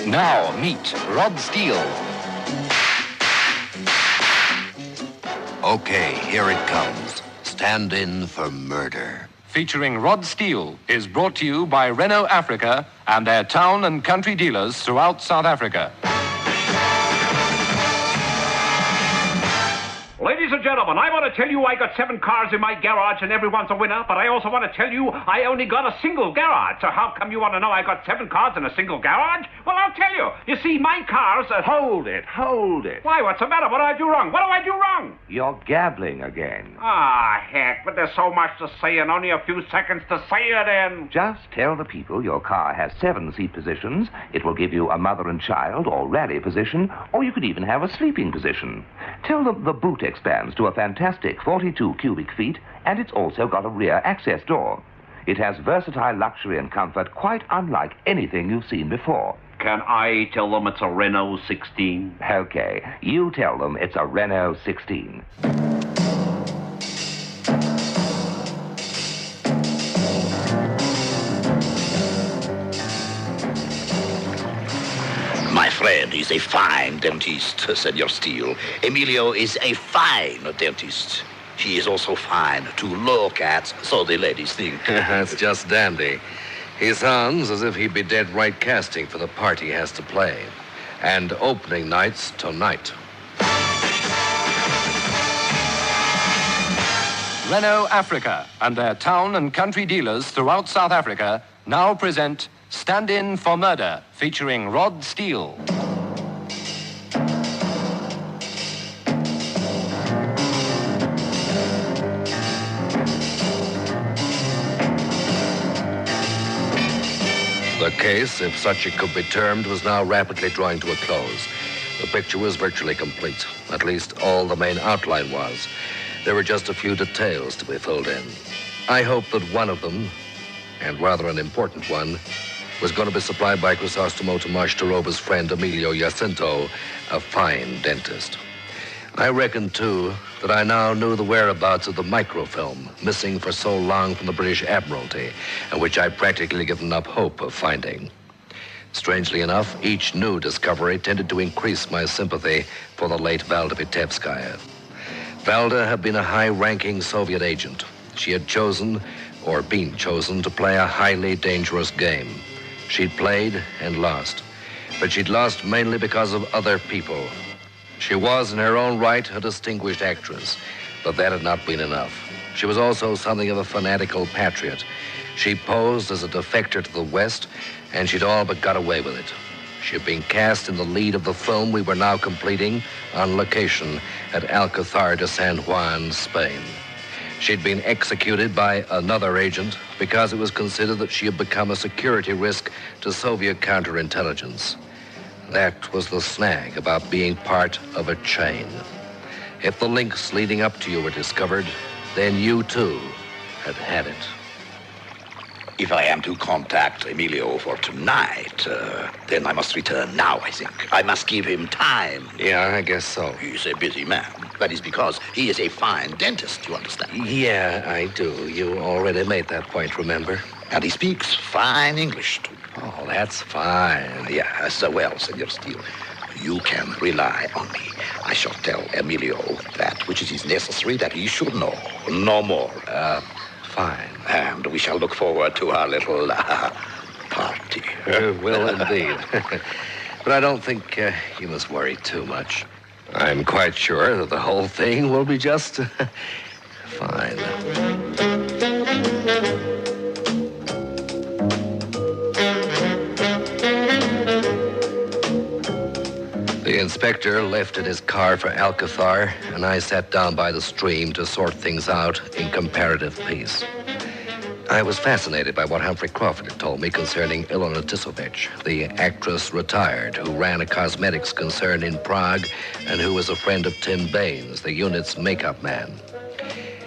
Now meet Rod Steele. Okay, here it comes. Stand in for murder. Featuring Rod Steele is brought to you by Renault Africa and their town and country dealers throughout South Africa. Ladies and gentlemen, I want to tell you I got 7 cars in my garage and everyone's a winner, but I also want to tell you I only got a single garage. So how come you want to know I got 7 cars in a single garage? Well, I'll tell you. You see, my cars are... Hold it. Why, what's the matter? What do I do wrong? What do I do wrong? You're gabbling again. Ah, heck, but there's so much to say and only a few seconds to say it in. Just tell the people your car has 7 seat positions. It will give you a mother and child or rally position, or you could even have a sleeping position. Tell them the boot expands to a fantastic 42 cubic feet, and it's also got a rear access door. It has versatile luxury and comfort quite unlike anything you've seen before. Can I tell them it's a Renault 16? Okay, you tell them it's a Renault 16. My friend is a fine dentist, Senor Steele. Emilio is a fine dentist. He is also fine to look at, so the ladies think. That's just dandy. He sounds as if he'd be dead right casting for the part he has to play. And opening nights tonight. Renault Africa and their town and country dealers throughout South Africa now present Stand In for Murder, featuring Rod Steele. The case, if such it could be termed, was now rapidly drawing to a close. The picture was virtually complete. At least all the main outline was. There were just a few details to be filled in. I hoped that one of them, and rather an important one, was going to be supplied by Crisostomo Tomas Taroba's friend Emilio Jacinto, a fine dentist. I reckoned, too, that I now knew the whereabouts of the microfilm, missing for so long from the British Admiralty, and which I'd practically given up hope of finding. Strangely enough, each new discovery tended to increase my sympathy for the late Valda Vitebskaya. Valda had been a high-ranking Soviet agent. She had chosen, or been chosen, to play a highly dangerous game. She'd played and lost, but she'd lost mainly because of other people. She was, in her own right, a distinguished actress, but that had not been enough. She was also something of a fanatical patriot. She posed as a defector to the West, and she'd all but got away with it. She had been cast in the lead of the film we were now completing on location at Alcázar de San Juan, Spain. She'd been executed by another agent because it was considered that she had become a security risk to Soviet counterintelligence. That was the snag about being part of a chain. If the links leading up to you were discovered, then you too had it. If I am to contact Emilio for tonight, then I must return now, I think. I must give him time. Yeah, I guess so. He's a busy man. That is because he is a fine dentist, you understand? Yeah, I do. You already made that point, remember? And he speaks fine English, too. Oh, that's fine. Yes, well, Senor Steele, you can rely on me. I shall tell Emilio that which it is necessary that he should know. No more. Fine. And we shall look forward to our little party. Will indeed. But I don't think you must worry too much. I'm quite sure that the whole thing will be just fine. The inspector left in his car for Alcázar, and I sat down by the stream to sort things out in comparative peace. I was fascinated by what Humphrey Crawford had told me concerning Ilona Tisovich, the actress retired who ran a cosmetics concern in Prague and who was a friend of Tim Baines, the unit's makeup man.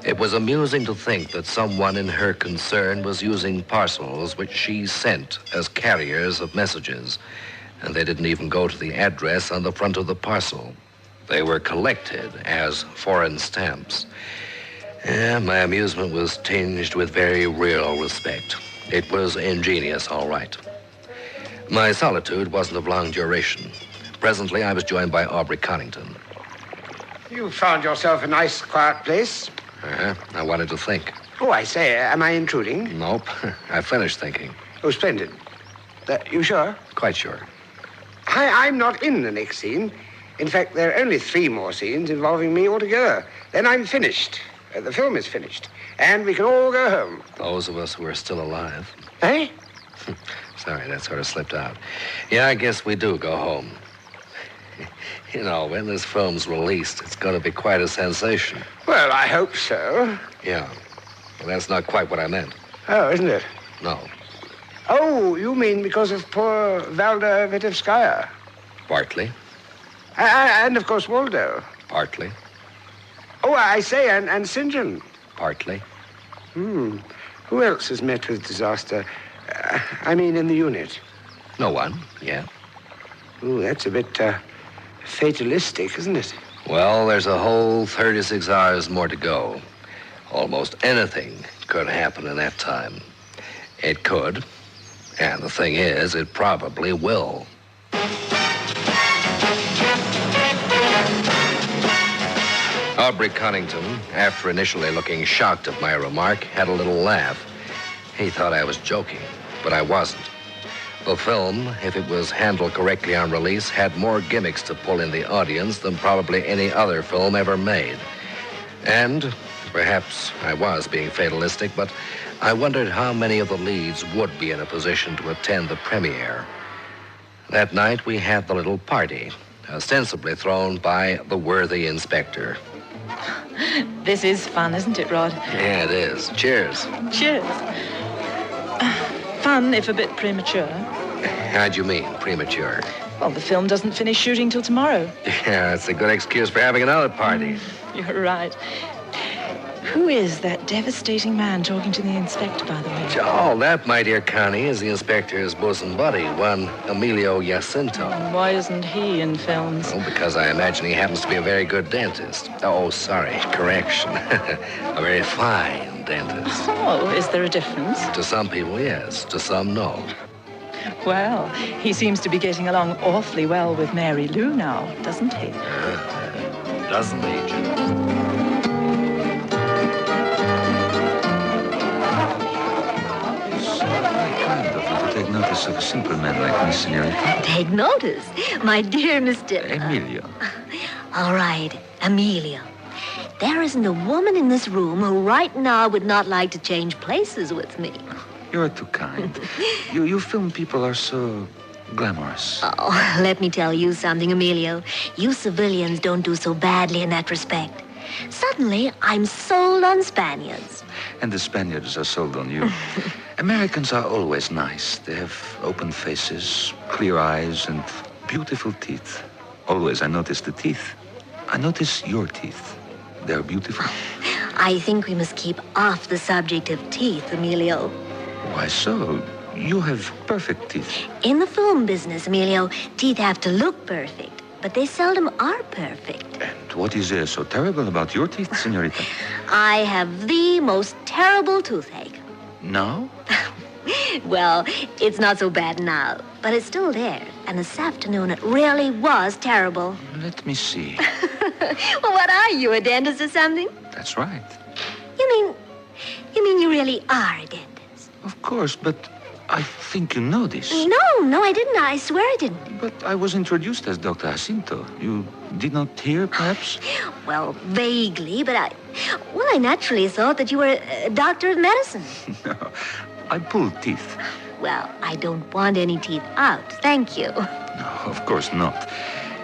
It was amusing to think that someone in her concern was using parcels which she sent as carriers of messages, and they didn't even go to the address on the front of the parcel. They were collected as foreign stamps. My amusement was tinged with very real respect. It was ingenious, all right. My solitude wasn't of long duration. Presently, I was joined by Aubrey Connington. You found yourself a nice, quiet place. I wanted to think. Oh, I say, am I intruding? Nope. I finished thinking. Oh, splendid. You sure? Quite sure. I'm not in the next scene. In fact, there are only 3 more scenes involving me altogether. Then I'm finished. The film is finished. And we can all go home. Those of us who are still alive. Eh? Sorry, that sort of slipped out. Yeah, I guess we do go home. You know, when this film's released, it's going to be quite a sensation. Well, I hope so. Yeah. Well, that's not quite what I meant. Oh, isn't it? No. Oh, you mean because of poor Valda Vitevskaya? Partly. And, of course, Waldo. Partly. Oh, I say, and St. John. Partly. Who else has met with disaster? I mean, in the unit. No one, yeah. Oh, that's a bit fatalistic, isn't it? Well, there's a whole 36 hours more to go. Almost anything could happen in that time. It could. And the thing is, it probably will. Aubrey Connington, after initially looking shocked at my remark, had a little laugh. He thought I was joking, but I wasn't. The film, if it was handled correctly on release, had more gimmicks to pull in the audience than probably any other film ever made. And perhaps I was being fatalistic, but I wondered how many of the leads would be in a position to attend the premiere. That night, we had the little party, ostensibly thrown by the worthy inspector. This is fun, isn't it, Rod? Yeah, it is. Cheers. Cheers. Fun, if a bit premature. How do you mean, premature? Well, the film doesn't finish shooting till tomorrow. Yeah, it's a good excuse for having another party. You're right. Who is that devastating man talking to the inspector, by the way? Oh, that, my dear Connie, is the inspector's bosom buddy, one Emilio Jacinto. Why isn't he in films? Oh, because I imagine he happens to be a very good dentist. Oh, sorry, correction. A very fine dentist. Oh, is there a difference? To some people, yes. To some, no. Well, he seems to be getting along awfully well with Mary Lou now, doesn't he? Doesn't he, Jim? Take notice of a simple man like me, senorita. Take notice? My dear Mr. Emilio. All right, Emilio. There isn't a woman in this room who right now would not like to change places with me. You're too kind. You film people are so glamorous. Oh, let me tell you something, Emilio. You civilians don't do so badly in that respect. Suddenly, I'm sold on Spaniards. And the Spaniards are sold on you. Americans are always nice. They have open faces, clear eyes, and beautiful teeth. Always, I notice the teeth. I notice your teeth. They're beautiful. I think we must keep off the subject of teeth, Emilio. Why so? You have perfect teeth. In the film business, Emilio, teeth have to look perfect, but they seldom are perfect. And what is there so terrible about your teeth, senorita? I have the most terrible toothache. No? Well, it's not so bad now, but it's still there. And this afternoon, it really was terrible. Let me see. Well, what are you, a dentist or something? That's right. You mean you really are a dentist? Of course, but I think you know this. No, I didn't. I swear I didn't. But I was introduced as Dr. Jacinto. You did not hear, perhaps? Well, vaguely, but I naturally thought that you were a doctor of medicine. No, I pull teeth. Well, I don't want any teeth out, thank you. No, of course not.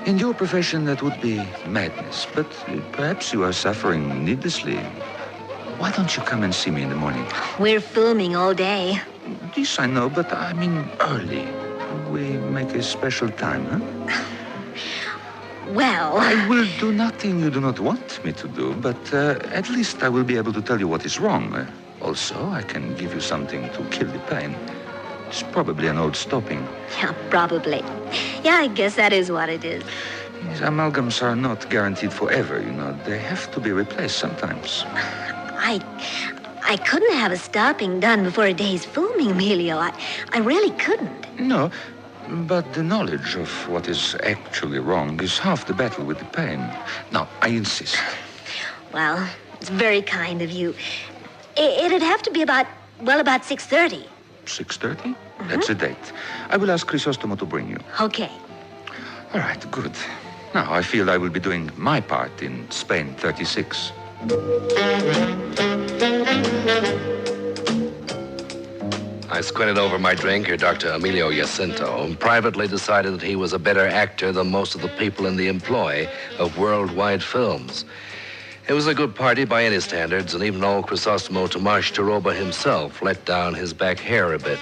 In your profession, that would be madness. But perhaps you are suffering needlessly. Why don't you come and see me in the morning? We're filming all day. This I know, but I mean early. We make a special time, huh? Well... I will do nothing you do not want me to do, but at least I will be able to tell you what is wrong. Also, I can give you something to kill the pain. It's probably an old stopping. Yeah, probably. Yeah, I guess that is what it is. These amalgams are not guaranteed forever, you know. They have to be replaced sometimes. I couldn't have a stopping done before a day's filming, Emilio. I really couldn't. No, But the knowledge of what is actually wrong is half the battle with the pain. Now, I insist. Well, it's very kind of you. It'd have to be about 6:30. 6:30? That's a date. I will ask Chrysostomo to bring you. Okay. All right, good. Now, I feel I will be doing my part in Spain 36. I squinted over my drinker, Dr. Emilio Jacinto, and privately decided that he was a better actor than most of the people in the employ of worldwide films. It was a good party by any standards, and even old Chrysostomo Tomasz Taroba himself let down his back hair a bit.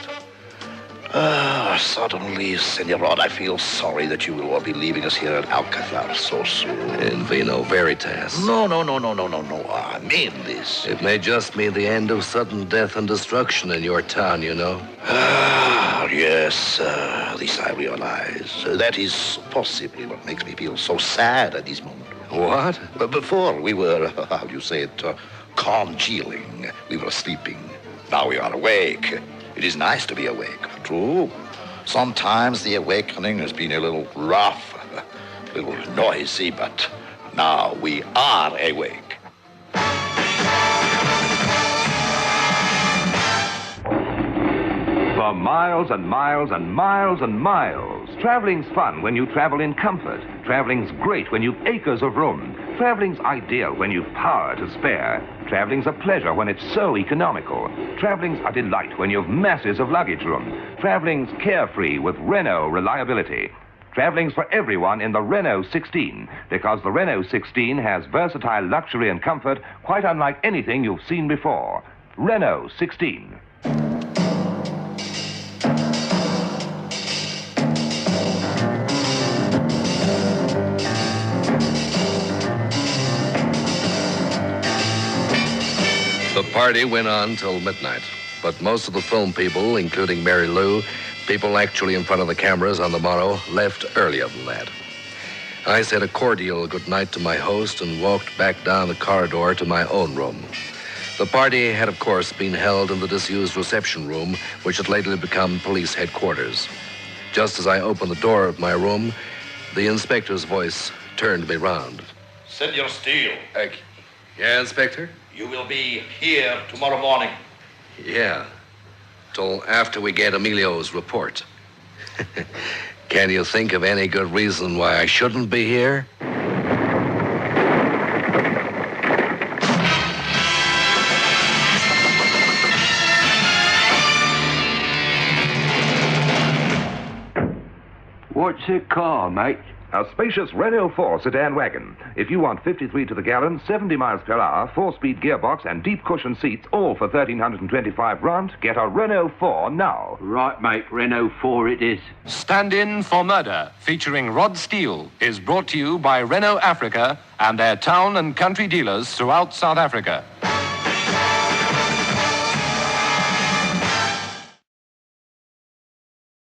Suddenly, Senor Rod, I feel sorry that you will all be leaving us here at Alcazar so soon. In vino veritas. No. I mean this. It may just mean the end of sudden death and destruction in your town, you know. Yes, this I realize. That is possibly what makes me feel so sad at this moment. What? But before we were, how do you say it, congealing. We were sleeping. Now we are awake. It is nice to be awake, true. Sometimes the awakening has been a little rough, a little noisy, but now we are awake. For miles and miles and miles and miles, traveling's fun when you travel in comfort. Traveling's great when you've acres of room. Traveling's ideal when you've power to spare. Traveling's a pleasure when it's so economical. Traveling's a delight when you've masses of luggage room. Traveling's carefree with Renault reliability. Traveling's for everyone in the Renault 16, because the Renault 16 has versatile luxury and comfort quite unlike anything you've seen before. Renault 16. The party went on till midnight, but most of the film people, including Mary Lou, people actually in front of the cameras on the morrow, left earlier than that. I said a cordial good night to my host and walked back down the corridor to my own room. The party had, of course, been held in the disused reception room, which had later become police headquarters. Just as I opened the door of my room, the inspector's voice turned me round. Senor Steele. Yeah, Inspector? You will be here tomorrow morning. Yeah, till after we get Emilio's report. Can you think of any good reason why I shouldn't be here? What's the car, mate? A spacious Renault 4 sedan wagon. If you want 53 to the gallon, 70 miles per hour, 4-speed gearbox, and deep cushion seats, all for $1,325 rand, get a Renault 4 now. Right, mate. Renault 4 it is. Stand In for Murder, featuring Rod Steele, is brought to you by Renault Africa and their town and country dealers throughout South Africa.